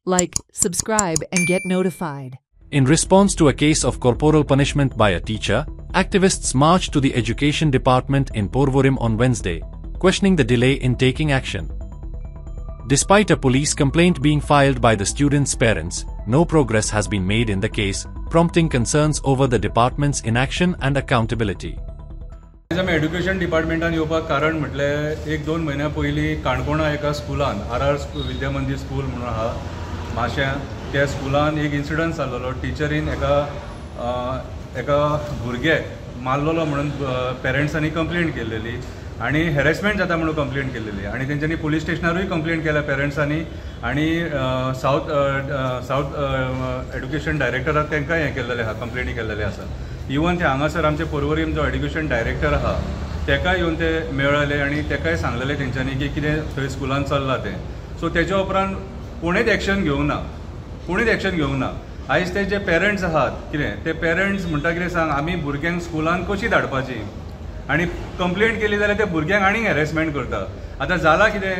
like, subscribe and get notified. In response to a case of corporal punishment by a teacher, activists marched to the Education Department in Porvorim on Wednesday, questioning the delay in taking action. Despite a police complaint being filed by the students' parents, no progress has been made in the case, prompting concerns over the department's inaction and accountability. Education डिपार्टमेंटान येवपाक कारण म्हटलें एक दोन म्हयन्या पयलीं काणकोणा एका स्कुलान आर विद्या मंदिर स्कूल म्हणून आहा माश्यां त्या स्कुलान एक इन्सिडंट जाल्लो. टिचरीन एका भुरग्याक मारलेलो म्हणून पेरंट्सांनी कंप्लेंट केल्लेली आनी हॅरेसमेंट जाता म्हणून कंप्लेंट केल्लेली आनी तेंच्यांनी पुलीस स्टेशनारूय कंप्लेंट केल्या पेरंट्सांनी आनी सावथ एड्युकेशन डायरेक्टराक तांकां हें केल्लेलें आहा, कंप्लेनी केल्लेले आसा. इवन ते हांगासर आमचे पर्वरीम जो एड्युकेशन डायरेक्टर आहा तेकाय येवन ते मेळले आनी तेकाय सांगलेलें तेंच्यांनी की कितें थंय स्कुलान चल्लां तें. सो तेच्या उपरांत कोणेच एक्शन घेवंक ना. आयज ते जे पेरंट्स आहात कितें ते पेरंट्स म्हणटा कितें सांग आमी भुरग्यांक स्कुलान कशी धाडपाची आनी कंप्लेंट केली जाल्यार ते भुरग्यांक आनीक हॅरेसमेंट करता. आतां जालां कितें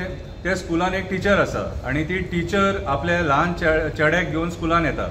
ते स्कुलान एक टिचर आसा आनी ती टिचर आपल्या ल्हान चेड्याक घेवन स्कुलान येता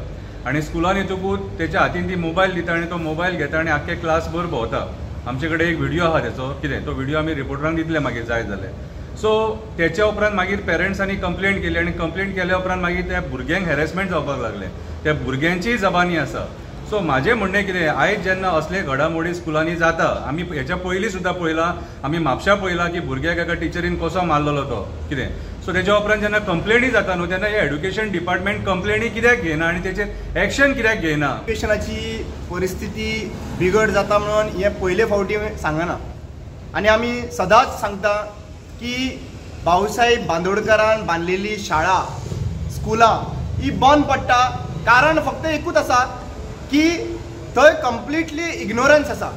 आनी स्कुलान येतकूच तेच्या हातीन ती मोबायल दिता आनी तो मोबायल घेता आनी आख्खे क्लासभर भोंवता. आमचे कडेन एक व्हिडिओ आहा तेचो कितें तो व्हिडिओ आमी रिपोर्टरांक दितले मागीर जाय जाल्यार. सो तेच्या उपरांत मागीर पेरंट्सांनी कंप्लेंट केली आनी कंप्लेंट केल्या उपरांत मागीर त्या भुरग्यांक हॅरेसमेंट जावपाक लागले. त्या भुरग्यांचीय जबानी आसा. सो म्हाजें म्हणणें कितें आयज जेन्ना असले घडामोडी स्कुलांनी जाता आमी हेच्या पयलीं सुद्दां पळयलां आमी म्हापश्यां पळयलां की भुरग्याक एका टिचरीन कसो मारलेलो तो कितें. सो तेच्या उपरांत जेन्ना कंप्लेनी जाता न्हू तेन्ना हे एड्युकेशन डिपार्टमेंट कंप्लेनी कित्याक घेयना आनी तेचेर एक्शन कित्याक घेयना. एड्युकेशनाची परिस्थिती बिगड जाता म्हणून हे पयले फावटी सांगना आनी आमी सदांच सांगता की भाऊसाहेब बांदोडकरान बांदलेली शाळा स्कुलां ही बंद पडटा. कारण फक्त एकूच आसा की थंय कंप्लिटली इग्नोरन्स आसा.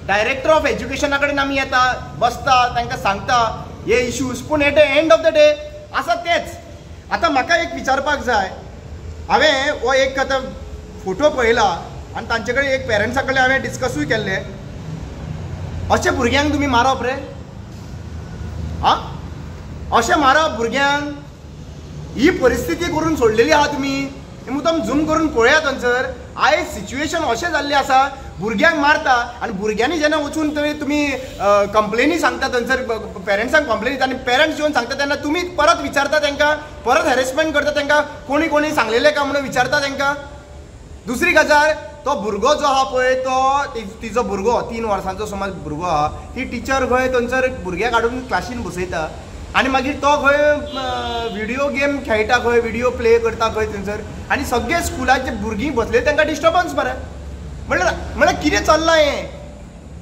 डायरेक्टर ऑफ एज्युकेशना कडेन आमी येता बसता तांकां सांगता हे इश्यूज पूण at the end of the day आसा तेच. आतां म्हाका एक विचारपाक जाय हांवें हो एक आतां फोटो पळयला आनी तांचे कडेन एक पेरंट्सा कडेन हांवें डिस्कसूय केल्लें. अशें भुरग्यांक तुमी मारप रे? अशें मारप भुरग्यांक? ही परिस्थिती करून सोडलेली आहा तुमी. मुद्दम झूम करून पळया थंयसर आयज सिच्युएशन अशें जाल्लें आसा भुरग्यांक मारता आनी भुरग्यांनी जेन्ना वचून थंय तुमी कंप्लेनी सांगता थंयसर पेरंट्सांक कंप्लेनी दिता आनी पेरंट्स येवन सांगता तेन्ना तुमी परत विचारता तांकां, परत हॅरेसमेंट करता तांकां. कोणी सांगलेलें काय म्हणून विचारता तांकां. दुसरी गजाल तो भुरगो जो आहा पळय तो तिजो भुरगो 3 वर्सांचो समज भुरगो आहा ती टिचर खंय थंयसर भुरग्याक हाडून क्लासीन बसयता आनी मागीर तो खंय व्हिडिओ गेम खेळटा खंय व्हिडिओ प्ले करता खंय थंयसर आनी सगळे स्कुलाचे भुरगीं बसले तांकां डिस्टर्बन्स मरे. म्हणल्यार कितें चल्लां हें?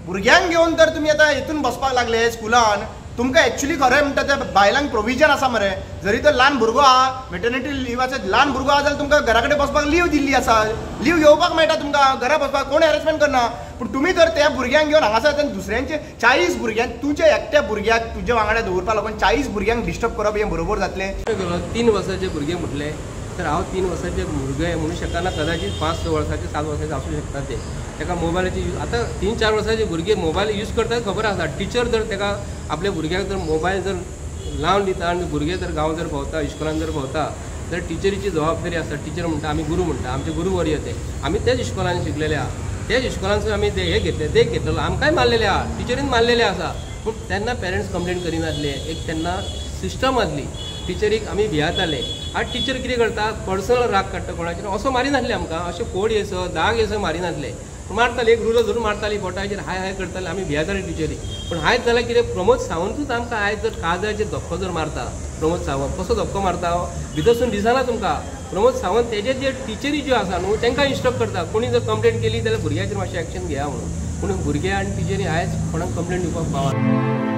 भुरग्यांक घेवन तर तुमी आतां हितून बसपाक लागले स्कुलान. तुमकां एक्चुली खरें म्हणटा त्या बायलांक प्रोविजन आसा मरे. जरी तो ल्हान भुरगो आहा मॅटर्निटी लिवाचो ल्हान भुरगो आहा जाल्यार तुमकां घरा कडेन बसपाक लीव दिल्ली आसा. लीव घेवपाक मेळटा तुमकां घरा बसपाक कोण हॅरेसमेंट करना. पूण तुमी तर त्या भुरग्यांक घेवन हांगासर तेन्ना दुसऱ्यांचे 40 भुरग्यांक तुज्या एकट्या भुरग्याक तुज्या वांगडा दवरपा लागून 40 भुरग्यांक डिस्टर्ब करप हें बरोबर जातलें? 3 वर्साचे भुरगे म्हटले तर हांव 3 वर्साचे भुरगे म्हणू शकना. कदाचित 5-6 वर्साचे 7 वर्साचे आसूं शकता ते. ताका मोबायलाची आतां 3-4 वर्साचे भुरगे मोबायल यूज करतात खबर आसा. टिचर जर ताका आपल्या भुरग्याक जर मोबायल जर लावन दिता आनी भुरगे जर गांव जर भोंवता इस्कॉलान जर भोंवता जाल्यार टिचरीची जबाबदारी आसा. टिचर म्हणटा आमी गुरू म्हणटा आमचे गुरूवर्य ते आमी तेच इस्कॉलान शिकलेले आहा. तेच इस्कॉलानसून आमी हे घेतले देख घेतलेलो आमकांय मारलेले आहा टिचरीन मारलेले आसा. पूण तेन्ना पेरंट्स कंप्लेंट करिनासले. एक तेन्ना सिस्टम आसली टिचरीक आमी भियाताले. आज टीचर कितें करता पर्सनल राग काडटा कोणाचेर असो मारिनासले आमकां. अशें कोड येसो दाग येसो मारिनासले. मारताली एक रुलो धरून मारताली बोटाचेर हाय करताले आमी भियाताले टिचरी. पूण आयज जाल्यार कितें प्रमोद सावंतूच आमकां आयज जर काळजाचेर धक्को जर मारता. प्रमोद सावंत कसो धक्को मारता भितरसून दिसना तुमकां. प्रमोद सावंत तेजे जे टिचरी ज्यो आसा न्हू तांकां इन्स्ट्रक्ट करता कोणी जर कंप्लेंट केली जाल्यार भुरग्याचेर मातशें एक्शन घेया म्हणून. पूण भुरगे आनी टिचरी आयज कोणाक कंप्लेंट दिवपाक पावना.